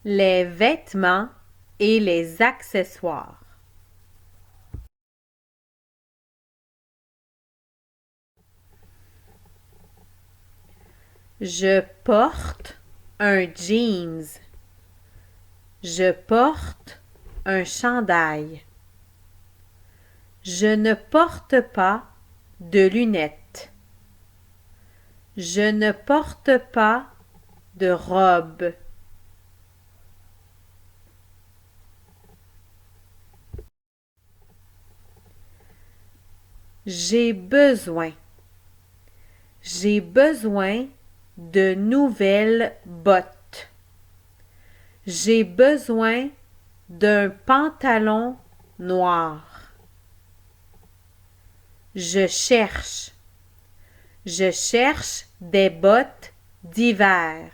les vêtements et les accessoires. Je porte un jeans. Je porte un chandail. Je ne porte pas de lunettes. Je ne porte pas de robe. J'ai besoin. J'ai besoin de nouvelles bottes. J'ai besoin d'un pantalon noir. Je cherche. Je cherche des bottes d'hiver.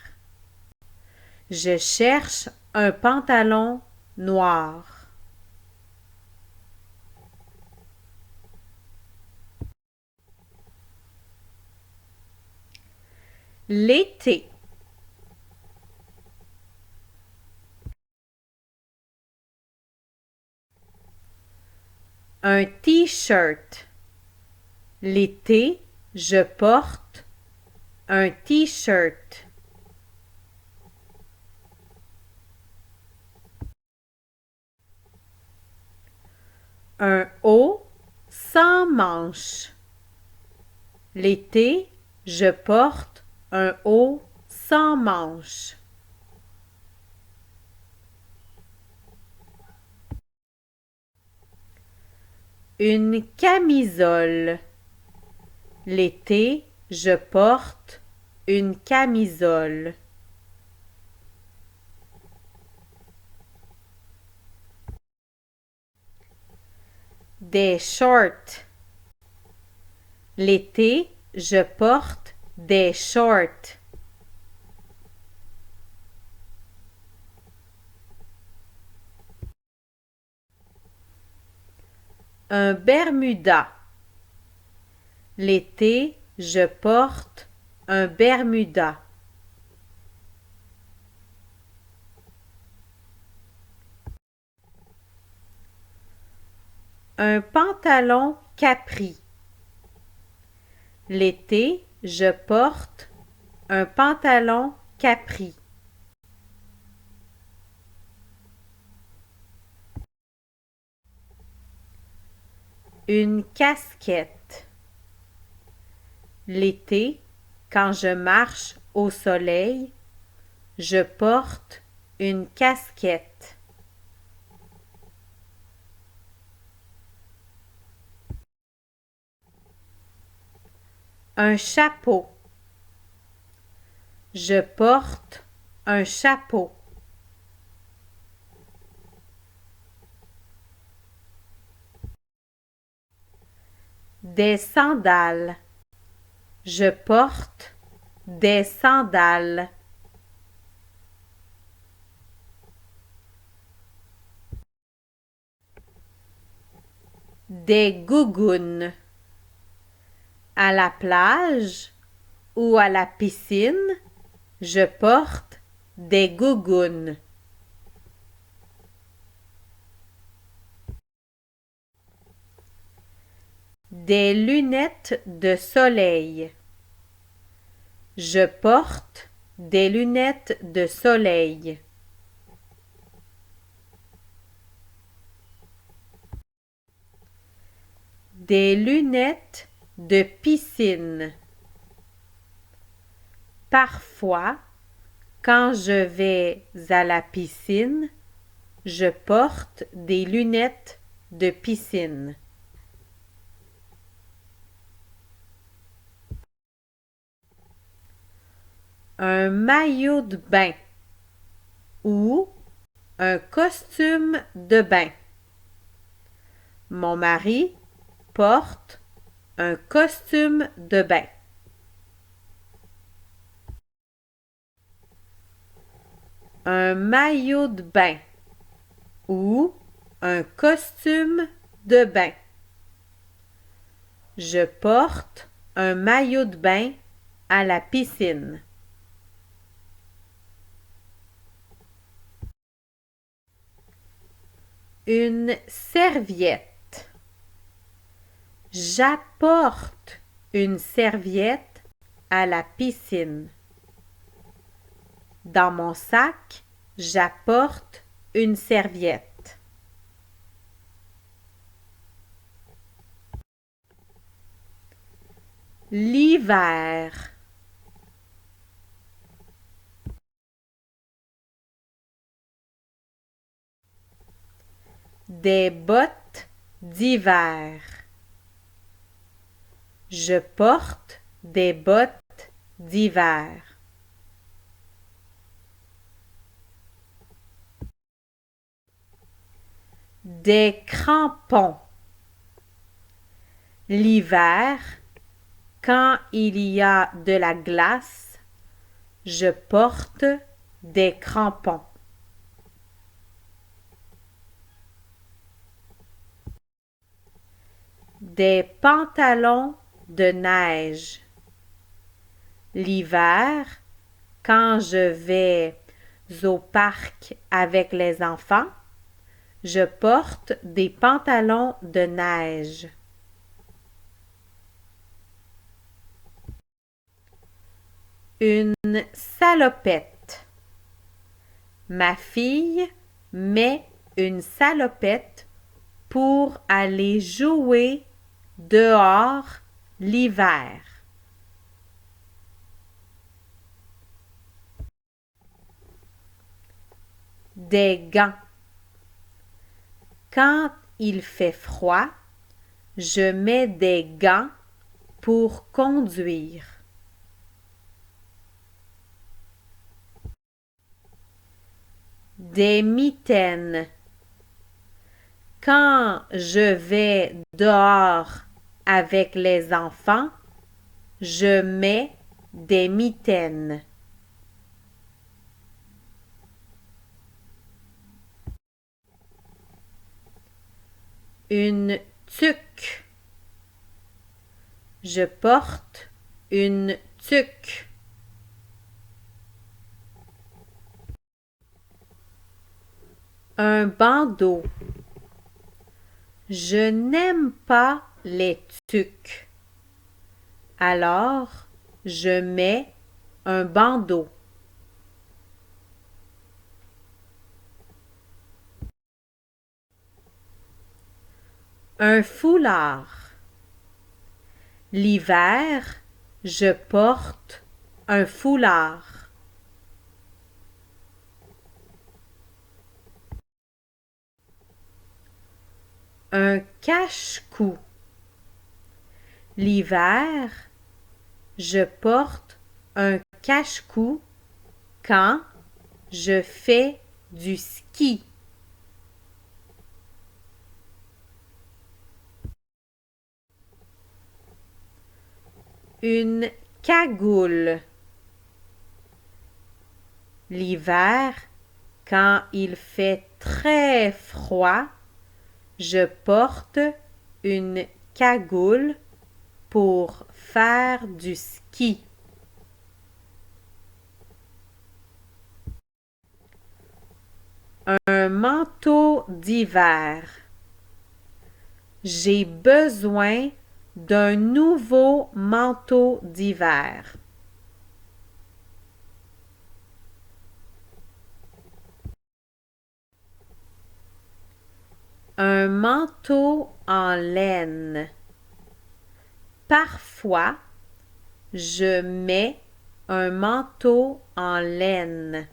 Je cherche un pantalon noir. L'été. Un t-shirt. L'été, je porte un t-shirt. Un haut sans manches. L'été, je porte un haut sans manches. Une camisole. L'été, je porte une camisole. Des shorts. L'été, je porte des shorts. Un bermuda. L'été, je porte un bermuda. Un pantalon capri. L'été, je porte un pantalon capri. Une casquette. L'été, quand je marche au soleil, je porte une casquette. Un chapeau. Je porte un chapeau. Des sandales. Je porte des sandales. Des gougounes. À la plage ou à la piscine, je porte des gougounes. Des lunettes de soleil. Je porte des lunettes de soleil. Des lunettes de piscine. Parfois, quand je vais à la piscine, je porte des lunettes de piscine. Un maillot de bain ou un costume de bain. Mon mari porte un costume de bain. Un maillot de bain ou un costume de bain. Je porte un maillot de bain à la piscine. une serviette. J'apporte une serviette à la piscine. Dans mon sac, j'apporte une serviette. L'hiver. Des bottes d'hiver. Je porte des bottes d'hiver. Des crampons. L'hiver, quand il y a de la glace, je porte des crampons. Des pantalons de neige. L'hiver, quand je vais au parc avec les enfants, je porte des pantalons de neige. Une salopette. Ma fille met une salopette pour aller jouer dehors l'hiver. Des gants. Quand il fait froid, je mets des gants pour conduire. Des mitaines. Quand je vais dehors avec les enfants, je mets des mitaines. Une tuque. Je porte une tuque. Un bandeau. Je n'aime pas les tuques. Alors, je mets un bandeau. Un foulard. L'hiver, je porte un foulard. Un cache-cou. L'hiver, je porte un cache-cou quand je fais du ski. Une cagoule. L'hiver, quand il fait très froid, je porte une cagoule pour faire du ski. Un manteau d'hiver. J'ai besoin d'un nouveau manteau d'hiver. Un manteau en laine. Parfois, je mets un manteau en laine.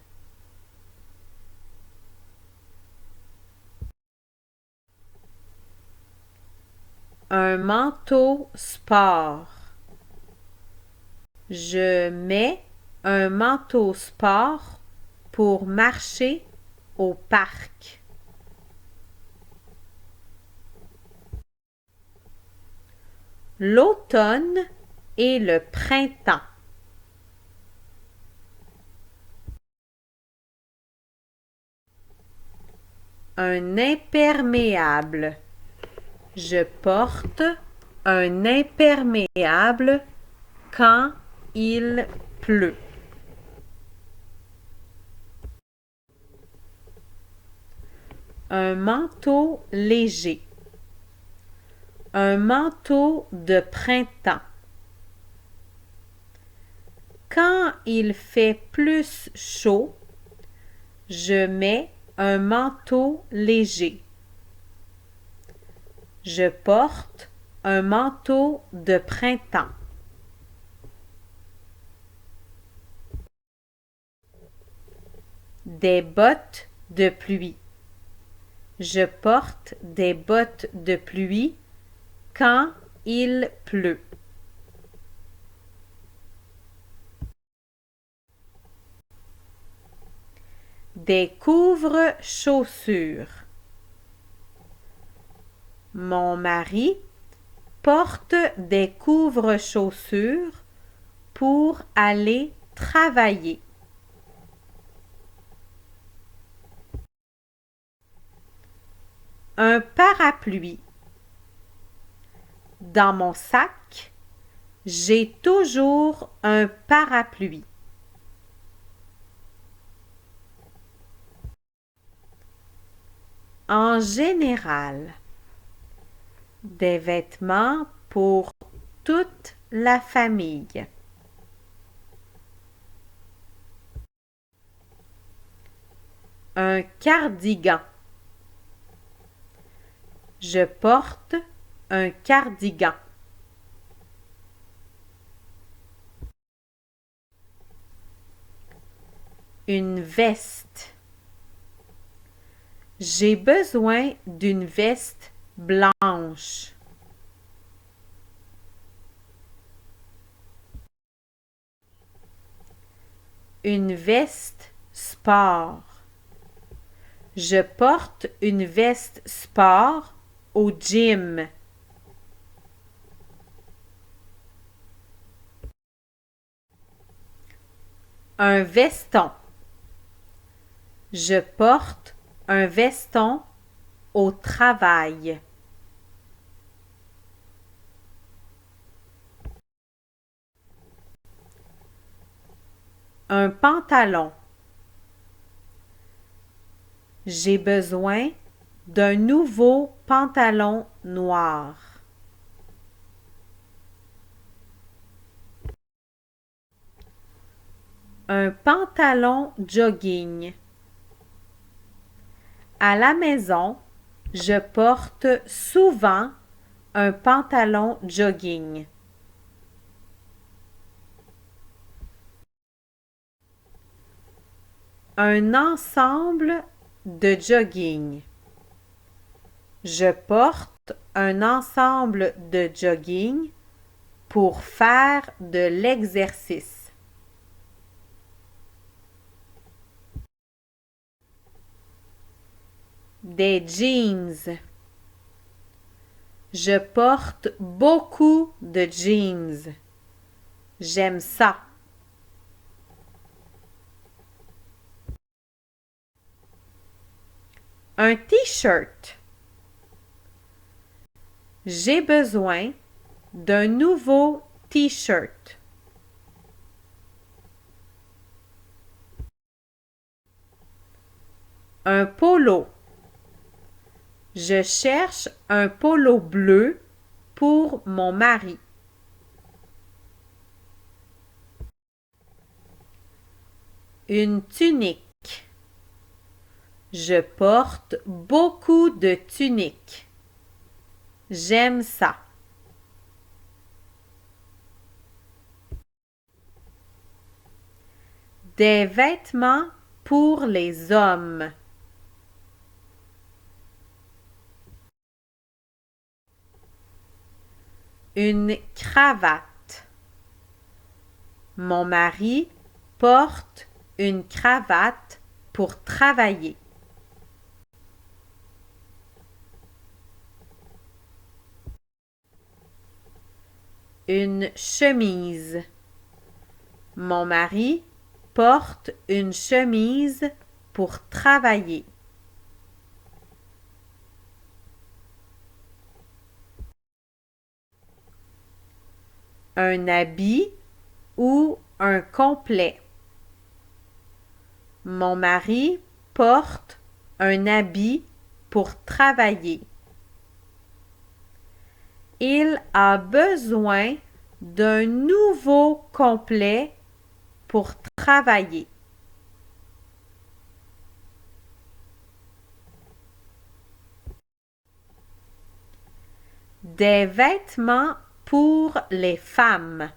Un manteau sport. Je mets un manteau sport pour marcher au parc. L'automne et le printemps. Un imperméable. Je porte un imperméable quand il pleut. un manteau léger, un manteau de printemps. Quand il fait plus chaud, je mets un manteau léger. Je porte un manteau de printemps. Des bottes de pluie. Je porte des bottes de pluie quand il pleut. Des couvre-chaussures. Mon mari porte des couvre-chaussures pour aller travailler. Un parapluie. Dans mon sac, j'ai toujours un parapluie. En général, des vêtements pour toute la famille. Un cardigan. Je porte un cardigan. Une veste. J'ai besoin d'une veste blanche. Une veste sport. Je porte une veste sport au gym. Un veston. Je porte un veston au travail. Un pantalon. J'ai besoin d'un nouveau pantalon noir. Un pantalon jogging. À la maison, je porte souvent un pantalon jogging. Un ensemble de jogging. Je porte un ensemble de jogging pour faire de l'exercice. Des jeans. Je porte beaucoup de jeans. J'aime ça. Un t-shirt. J'ai besoin d'un nouveau t-shirt. Un polo. Je cherche un polo bleu pour mon mari. Une tunique. Je porte beaucoup de tuniques. J'aime ça. Des vêtements pour les hommes. Une cravate. Mon mari porte une cravate pour travailler. Une chemise. Mon mari porte une chemise pour travailler. Un habit ou un complet. Mon mari porte un habit pour travailler. Il a besoin d'un nouveau complet pour travailler. Des vêtements pour les femmes.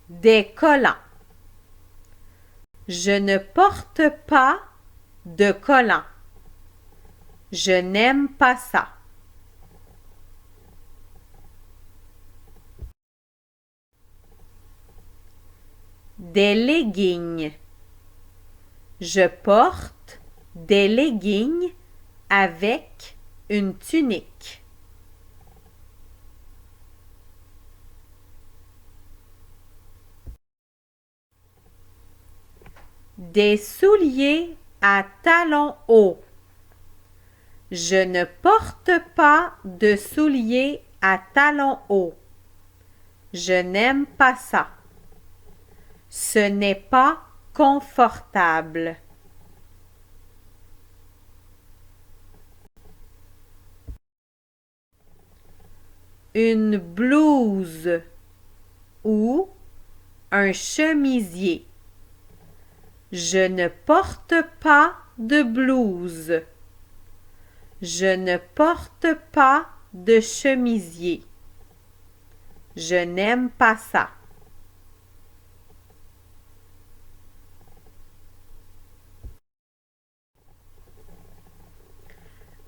Des collants. Je ne porte pas de collants. Je n'aime pas ça. Des leggings. Je porte des leggings avec une tunique. Des souliers à talons hauts. Je ne porte pas de souliers à talons hauts. Je n'aime pas ça. Ce n'est pas confortable. Une blouse ou un chemisier. Je ne porte pas de blouse. Je ne porte pas de chemisier. Je n'aime pas ça.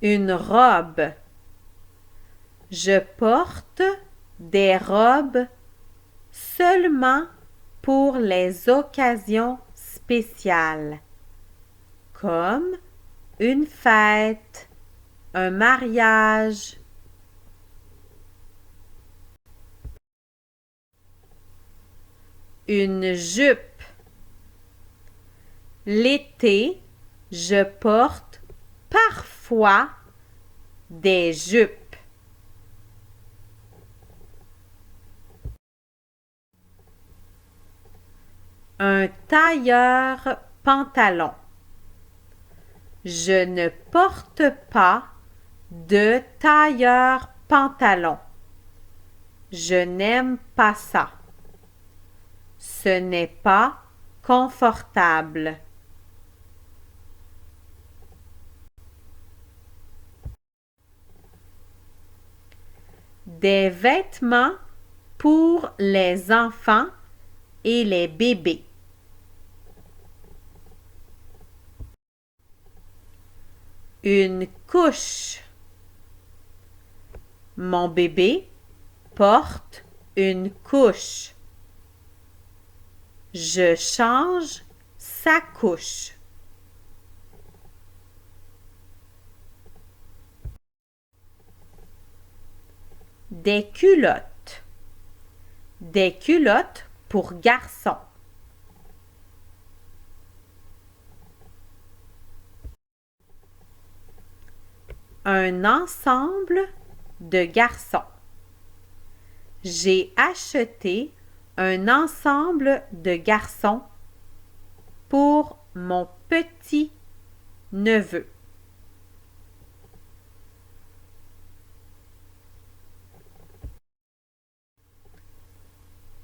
Une robe. Je porte des robes seulement pour les occasions spéciales, comme une fête, un mariage. Une jupe. L'été, je porte parfois des jupes. Un tailleur pantalon. Je ne porte pas de tailleur pantalon. Je n'aime pas ça. Ce n'est pas confortable. Des vêtements pour les enfants et les bébés. Une couche. Mon bébé porte une couche. Je change sa couche. Des culottes. Des culottes pour garçons. Un ensemble de garçons. J'ai acheté un ensemble de garçons pour mon petit neveu.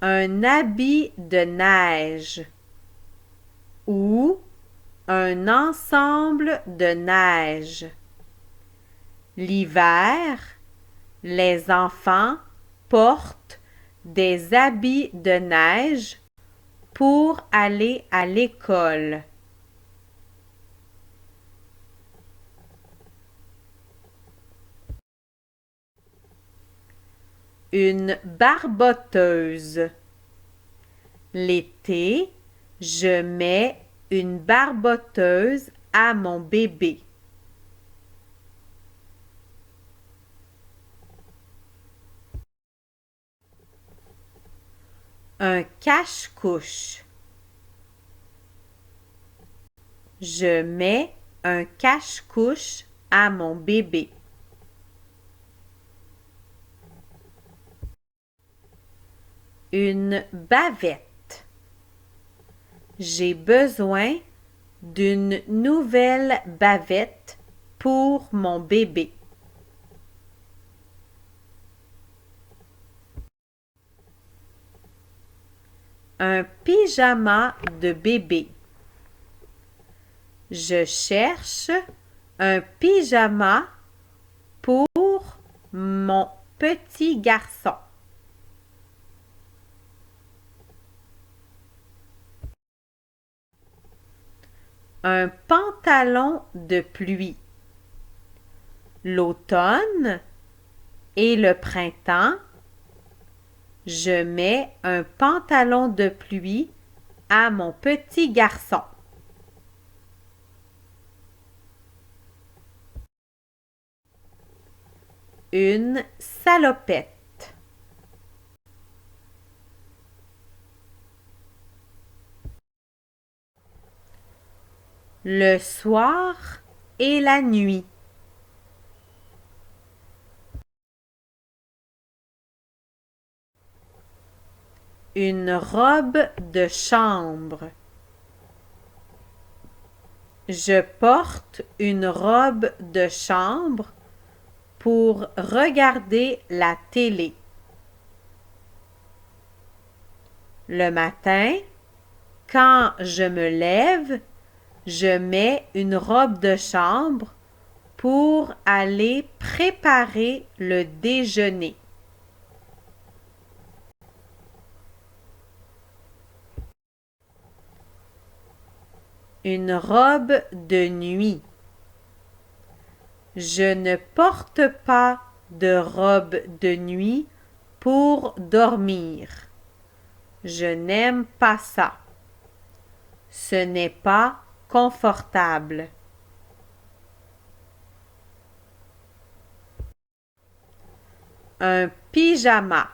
Un habit de neige ou un ensemble de neige. L'hiver, les enfants portent des habits de neige pour aller à l'école. Une barboteuse. L'été, je mets une barboteuse à mon bébé. Un cache-couche. Je mets un cache-couche à mon bébé. Une bavette. J'ai besoin d'une nouvelle bavette pour mon bébé. Un pyjama de bébé. Je cherche un pyjama pour mon petit garçon. Un pantalon de pluie. L'automne et le printemps, je mets un pantalon de pluie à mon petit garçon. Une salopette. Le soir et la nuit. Une robe de chambre. Je porte une robe de chambre pour regarder la télé. Le matin, quand je me lève, je mets une robe de chambre pour aller préparer le déjeuner. Une robe de nuit. Je ne porte pas de robe de nuit pour dormir. Je n'aime pas ça. Ce n'est pas confortable. Un pyjama.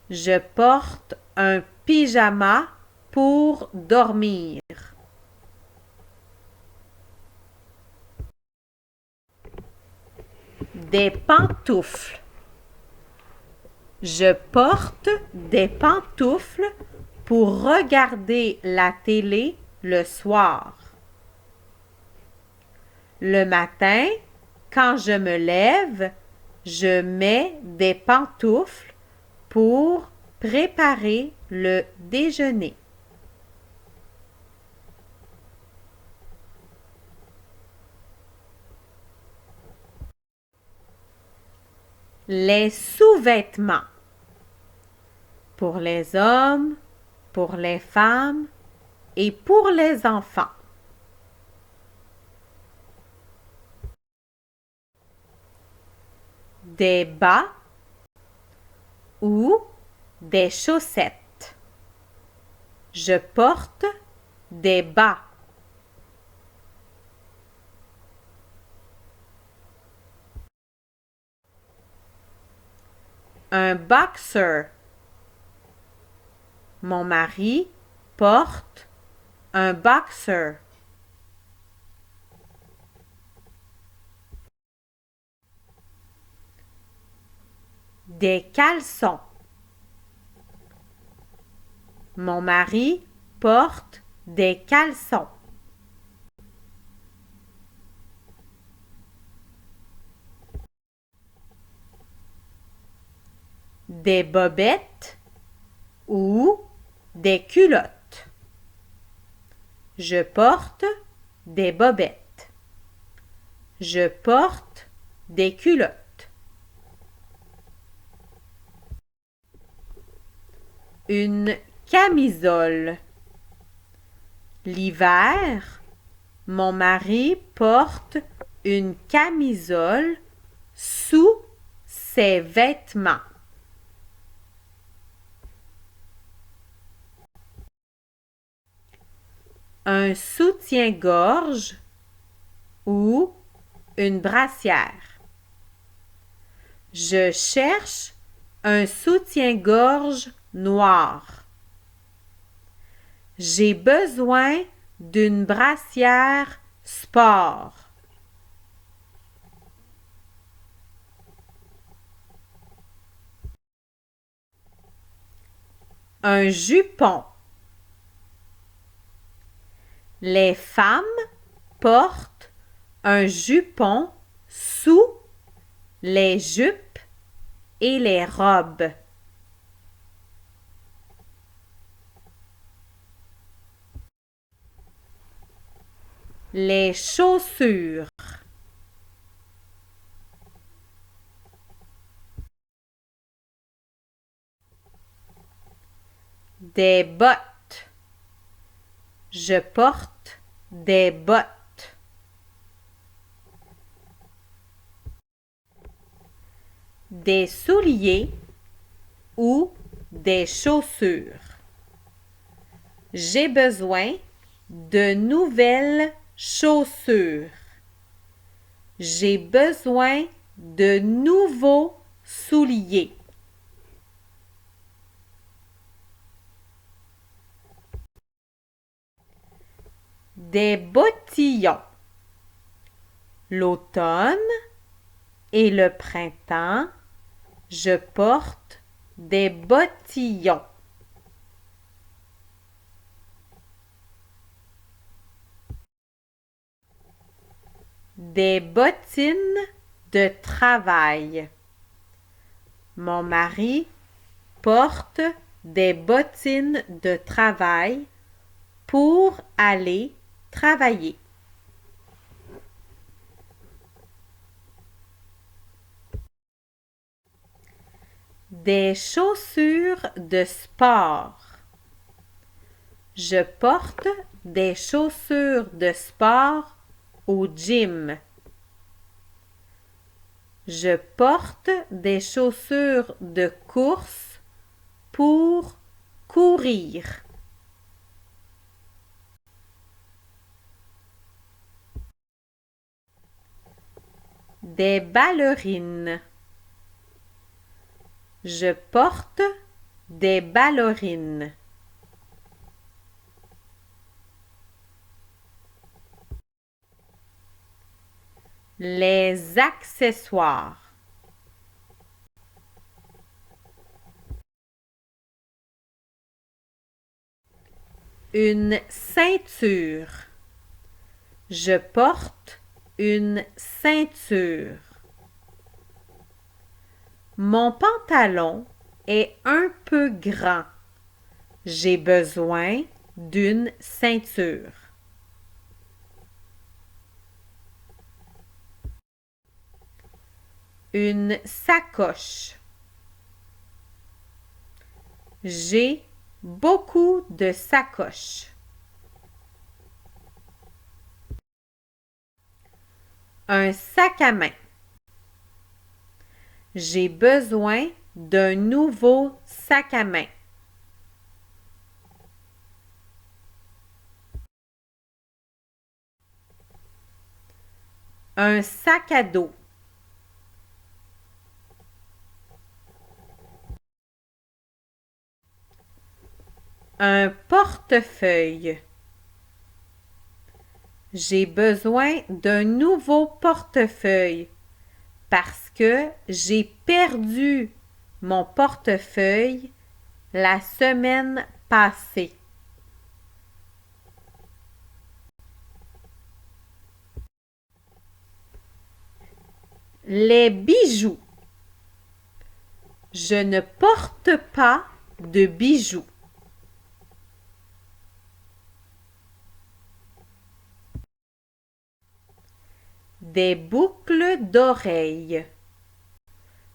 Je porte un pyjama pour dormir. Des pantoufles. Je porte des pantoufles pour regarder la télé le soir. Le matin, quand je me lève, je mets des pantoufles pour préparer le déjeuner. Les sous-vêtements. Pour les hommes, pour les femmes et pour les enfants. Des bas ou des chaussettes. Je porte des bas. Un boxer. Mon mari porte un boxer. Des caleçons. Mon mari porte des caleçons. Des bobettes ou des culottes. Je porte des bobettes. Je porte des culottes. Une camisole. L'hiver, mon mari porte une camisole sous ses vêtements. Un soutien-gorge ou une brassière. Je cherche un soutien-gorge noir. J'ai besoin d'une brassière sport. Un jupon. Les femmes portent un jupon sous les jupes et les robes. Les chaussures. Des bottes. Je porte des bottes. Des souliers ou des chaussures. J'ai besoin de nouvelles chaussures. J'ai besoin de nouveaux souliers. Des bottillons. L'automne et le printemps, je porte des bottillons. Des bottines de travail. Mon mari porte des bottines de travail pour aller travailler. Des chaussures de sport. Je porte des chaussures de sport au gym. Je porte des chaussures de course pour courir. Des ballerines. Je porte des ballerines. Les accessoires. Une ceinture. Je porte une ceinture. Mon pantalon est un peu grand. J'ai besoin d'une ceinture. Une sacoche. J'ai beaucoup de sacoches. Un sac à main. J'ai besoin d'un nouveau sac à main. Un sac à dos. Un portefeuille. J'ai besoin d'un nouveau portefeuille parce que j'ai perdu mon portefeuille la semaine passée. Les bijoux. Je ne porte pas de bijoux. Des boucles d'oreilles.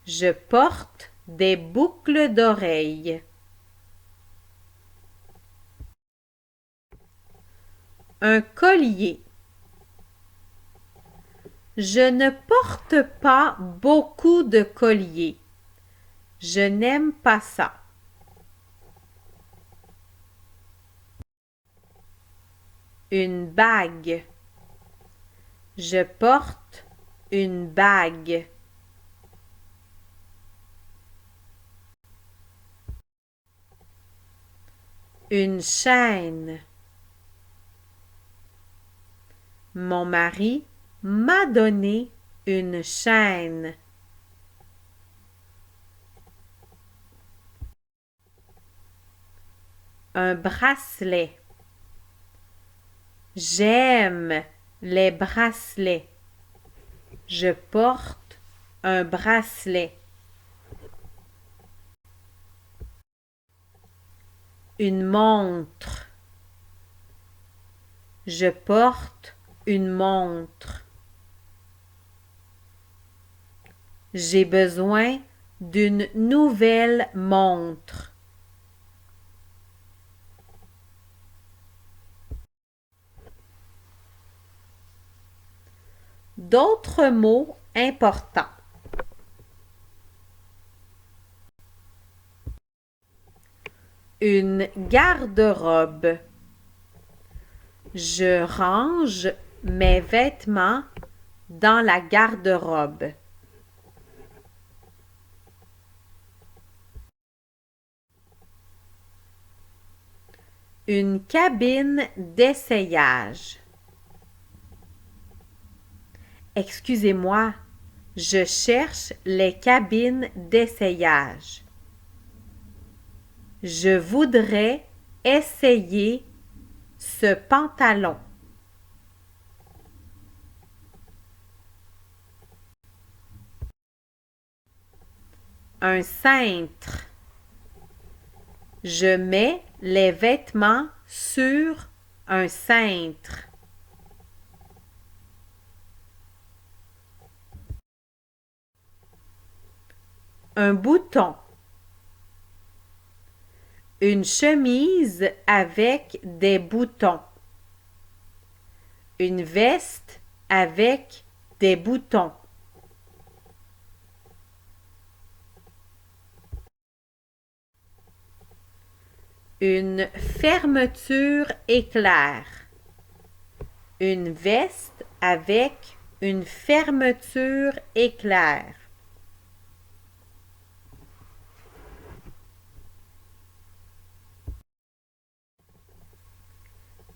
Je porte des boucles d'oreilles. Un collier. Je ne porte pas beaucoup de colliers. Je n'aime pas ça. Une bague. Je porte une bague. Une chaîne. Mon mari m'a donné une chaîne. Un bracelet. J'aime les bracelets. Je porte un bracelet. Une montre. Je porte une montre. J'ai besoin d'une nouvelle montre. D'autres mots importants. Une garde-robe. Je range mes vêtements dans la garde-robe. Une cabine d'essayage. Excusez-moi, je cherche les cabines d'essayage. Je voudrais essayer ce pantalon. Un cintre. Je mets les vêtements sur un cintre. Un bouton. Une chemise avec des boutons. Une veste avec des boutons. Une fermeture éclair. Une veste avec une fermeture éclair.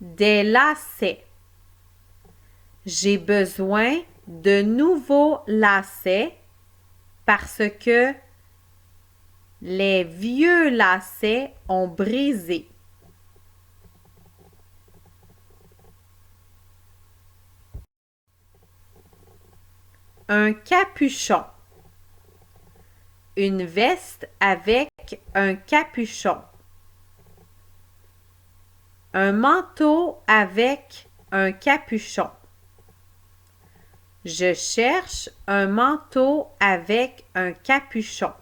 Des lacets. J'ai besoin de nouveaux lacets parce que les vieux lacets ont brisé. Un capuchon. Une veste avec un capuchon. Un manteau avec un capuchon. Je cherche un manteau avec un capuchon.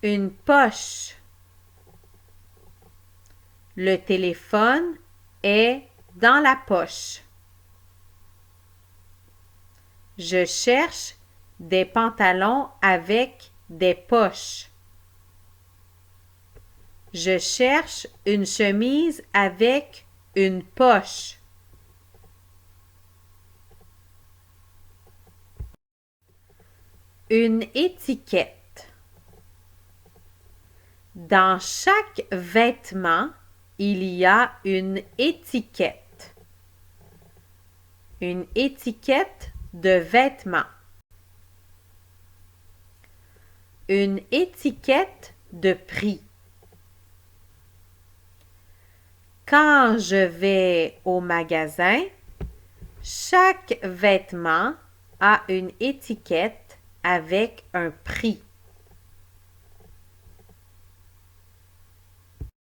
Une poche. Le téléphone est dans la poche. Je cherche des pantalons avec des poches. Je cherche une chemise avec une poche. Une étiquette. Dans chaque vêtement, il y a une étiquette. Une étiquette de vêtements. Une étiquette de prix. Quand je vais au magasin, chaque vêtement a une étiquette avec un prix.